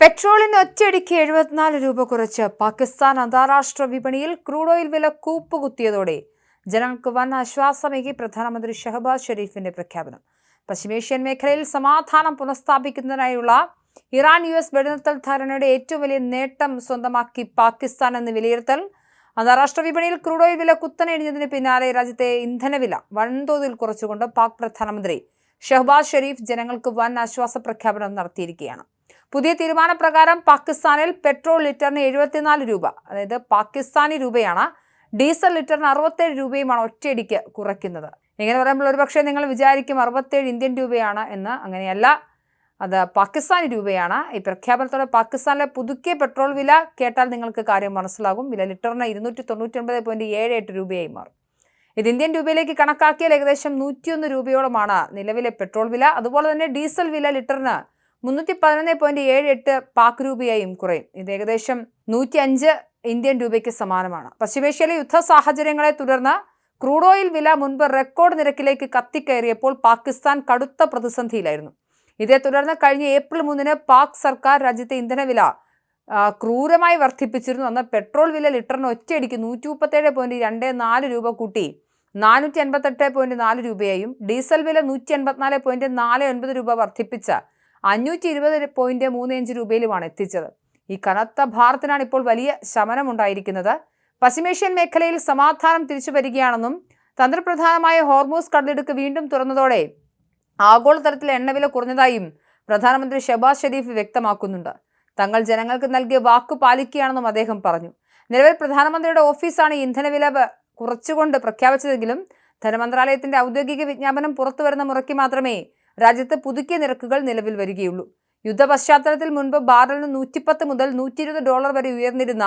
പെട്രോളിന് ഒറ്റയടിക്ക് 74 രൂപ കുറച്ച് പാകിസ്ഥാൻ അന്താരാഷ്ട്ര വിപണിയിൽ ക്രൂഡ് ഓയിൽ വില കൂപ്പുകുത്തിയതോടെ ജനങ്ങൾക്ക് വൻ ആശ്വാസമേകി പ്രധാനമന്ത്രി ഷഹബാസ് ഷെരീഫിന്റെ പ്രഖ്യാപനം. പശ്ചിമേഷ്യൻ മേഖലയിൽ സമാധാനം പുനഃസ്ഥാപിക്കുന്നതിനായുള്ള ഇറാൻ-US വെടിനിർത്തൽ ധാരണയുടെ ഏറ്റവും വലിയ നേട്ടം സ്വന്തമാക്കി പാകിസ്ഥാൻ എന്ന് വിലയിരുത്തൽ. അന്താരാഷ്ട്ര വിപണിയിൽ ക്രൂഡ് ഓയിൽ വില കുത്തനെ ഇടിഞ്ഞതിന് പിന്നാലെ രാജ്യത്തെ ഇന്ധനവില വൻതോതിൽ കുറച്ചുകൊണ്ട് പാക് പ്രധാനമന്ത്രി ഷഹബാസ് ഷെരീഫ് ജനങ്ങൾക്ക് വൻ ആശ്വാസ പ്രഖ്യാപനം നടത്തിയിരിക്കുകയാണ്. പുതിയ തീരുമാനപ്രകാരം പാകിസ്ഥാനിൽ പെട്രോൾ ലിറ്ററിന് 74 രൂപ, അതായത് പാകിസ്ഥാനി രൂപയാണ്, ഡീസൽ ലിറ്ററിന് 67 രൂപയുമാണ് ഒറ്റയടിക്ക് കുറയ്ക്കുന്നത്. ഇങ്ങനെ പറയുമ്പോൾ ഒരുപക്ഷെ നിങ്ങൾ വിചാരിക്കും 67 ഇന്ത്യൻ രൂപയാണ് എന്ന്. അങ്ങനെയല്ല, അത് പാകിസ്ഥാനി രൂപയാണ്. ഈ പ്രഖ്യാപനത്തോടെ പാകിസ്ഥാനിലെ പുതുക്കിയ പെട്രോൾ വില കേട്ടാൽ നിങ്ങൾക്ക് കാര്യം മനസ്സിലാകും. വില ലിറ്ററിന് 299.78 രൂപയായി മാറും. ഇത് ഇന്ത്യൻ രൂപയിലേക്ക് കണക്കാക്കിയാൽ ഏകദേശം 101 രൂപയോളമാണ് നിലവിലെ പെട്രോൾ വില. അതുപോലെ തന്നെ ഡീസൽ വില ലിറ്ററിന് 311.78 പാക് രൂപയായും കുറയും. ഇത് ഏകദേശം 105 ഇന്ത്യൻ രൂപയ്ക്ക് സമാനമാണ്. പശ്ചിമേഷ്യയിലെ യുദ്ധ സാഹചര്യങ്ങളെ തുടർന്ന് ക്രൂഡ് ഓയിൽ വില മുൻപ് റെക്കോർഡ് നിരക്കിലേക്ക് കത്തിക്കയറിയപ്പോൾ പാകിസ്ഥാൻ കടുത്ത പ്രതിസന്ധിയിലായിരുന്നു. ഇതേ തുടർന്ന് കഴിഞ്ഞ ഏപ്രിൽ 3 പാക് സർക്കാർ രാജ്യത്തെ ഇന്ധനവില ക്രൂരമായി വർദ്ധിപ്പിച്ചിരുന്നു. അന്ന് പെട്രോൾ വില ലിറ്ററിന് ഒറ്റയടിക്ക് 137.24 രൂപ കൂട്ടി 488.4 രൂപയായും ഡീസൽ വില 184.49 രൂപ വർദ്ധിപ്പിച്ച് 520.35 രൂപയിലുമാണ് എത്തിച്ചത്. ഈ കനത്ത ഭാരത്തിനാണ് ഇപ്പോൾ വലിയ ശമനമുണ്ടായിരിക്കുന്നത്. പശ്ചിമേഷ്യൻ മേഖലയിൽ സമാധാനം തിരിച്ചു വരികയാണെന്നും തന്ത്രപ്രധാനമായ ഹോർമൂസ് കടലിടുക്ക് വീണ്ടും തുറന്നതോടെ ആഗോളതലത്തിൽ എണ്ണവില കുറഞ്ഞതായും പ്രധാനമന്ത്രി ഷഹബാസ് ഷെരീഫ് വ്യക്തമാക്കുന്നുണ്ട്. തങ്ങൾ ജനങ്ങൾക്ക് നൽകിയ വാക്കു പാലിക്കുകയാണെന്നും അദ്ദേഹം പറഞ്ഞു. നിലവിൽ പ്രധാനമന്ത്രിയുടെ ഓഫീസാണ് ഇന്ധനവില കുറച്ചുകൊണ്ട് പ്രഖ്യാപിച്ചതെങ്കിലും ധനമന്ത്രാലയത്തിന്റെ ഔദ്യോഗിക വിജ്ഞാപനം പുറത്തുവരുന്ന മുറയ്ക്ക് മാത്രമേ രാജ്യത്ത് പുതുക്കിയ നിരക്കുകൾ നിലവിൽ വരികയുള്ളൂ. യുദ്ധ പശ്ചാത്തലത്തിൽ മുൻപ് ബാരലിന് $110 മുതൽ $120 വരെ ഉയർന്നിരുന്ന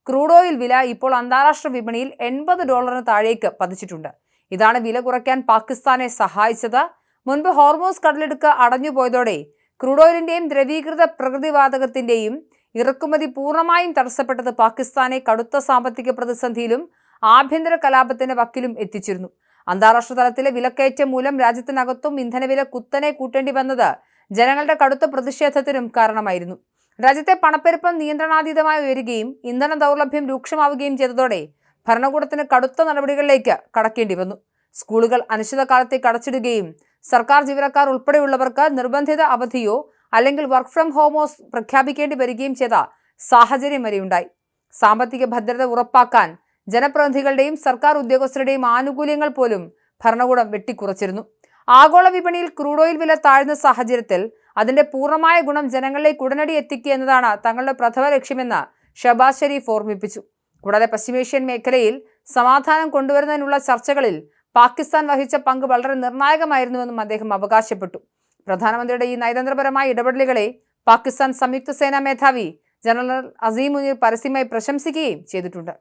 ക്രൂഡ് ഓയിൽ വില ഇപ്പോൾ അന്താരാഷ്ട്ര വിപണിയിൽ $80 താഴേക്ക് പതിച്ചിട്ടുണ്ട്. ഇതാണ് വില കുറയ്ക്കാൻ പാകിസ്ഥാനെ സഹായിച്ചത്. മുൻപ് ഹോർമൂസ് കടലിടുക്ക് അടഞ്ഞുപോയതോടെ ക്രൂഡ് ഓയിലിന്റെയും ദ്രവീകൃത പ്രകൃതിവാതകത്തിന്റെയും ഇറക്കുമതി പൂർണ്ണമായും തടസ്സപ്പെട്ടത് പാകിസ്ഥാനെ കടുത്ത സാമ്പത്തിക പ്രതിസന്ധിയിലും ആഭ്യന്തര കലാപത്തിന്റെ വക്കിലും എത്തിച്ചിരുന്നു. അന്താരാഷ്ട്ര തലത്തിലെ വിലക്കയറ്റം മൂലം രാജ്യത്തിനകത്തും ഇന്ധനവില കുത്തനെ കൂട്ടേണ്ടി വന്നത് ജനങ്ങളുടെ കടുത്ത പ്രതിഷേധത്തിനും കാരണമായിരുന്നു. രാജ്യത്തെ പണപ്പെരുപ്പം നിയന്ത്രണാതീതമായി ഉയരുകയും ഇന്ധന ദൗർലഭ്യം രൂക്ഷമാവുകയും ചെയ്തതോടെ ഭരണകൂടത്തിന് കടുത്ത നടപടികളിലേക്ക് കടക്കേണ്ടി വന്നു. സ്കൂളുകൾ അനിശ്ചിതകാലത്തേക്ക് അടച്ചിടുകയും സർക്കാർ ജീവനക്കാർ ഉൾപ്പെടെയുള്ളവർക്ക് നിർബന്ധിത അവധിയോ അല്ലെങ്കിൽ വർക്ക് ഫ്രം ഹോമോ പ്രഖ്യാപിക്കേണ്ടി വരികയും ചെയ്ത സാഹചര്യം വരെയുണ്ടായി. സാമ്പത്തിക ഭദ്രത ഉറപ്പാക്കാൻ ജനപ്രതിനിധികളുടെയും സർക്കാർ ഉദ്യോഗസ്ഥരുടെയും ആനുകൂല്യങ്ങൾ പോലും ഭരണകൂടം വെട്ടിക്കുറച്ചിരുന്നു. ആഗോള വിപണിയിൽ ക്രൂഡ് ഓയിൽ വില താഴ്ന്ന സാഹചര്യത്തിൽ അതിന്റെ പൂർണ്ണമായ ഗുണം ജനങ്ങളിലേക്ക് ഉടനടി എത്തിക്കുക എന്നതാണ് തങ്ങളുടെ പ്രഥമ ലക്ഷ്യമെന്ന് ഷഹബാസ് ഷെരീഫ് ഓർമ്മിപ്പിച്ചു. കൂടാതെ പശ്ചിമേഷ്യൻ മേഖലയിൽ സമാധാനം കൊണ്ടുവരുന്നതിനുള്ള ചർച്ചകളിൽ പാകിസ്ഥാൻ വഹിച്ച പങ്ക് വളരെ നിർണായകമായിരുന്നുവെന്നും അദ്ദേഹം അവകാശപ്പെട്ടു. പ്രധാനമന്ത്രിയുടെ ഈ നയതന്ത്രപരമായ ഇടപെടലുകളെ പാകിസ്ഥാൻ സംയുക്ത സേനാ മേധാവി ജനറൽ അസീം മുനീർ പരസ്യമായി പ്രശംസിക്കുകയും ചെയ്തിട്ടുണ്ട്.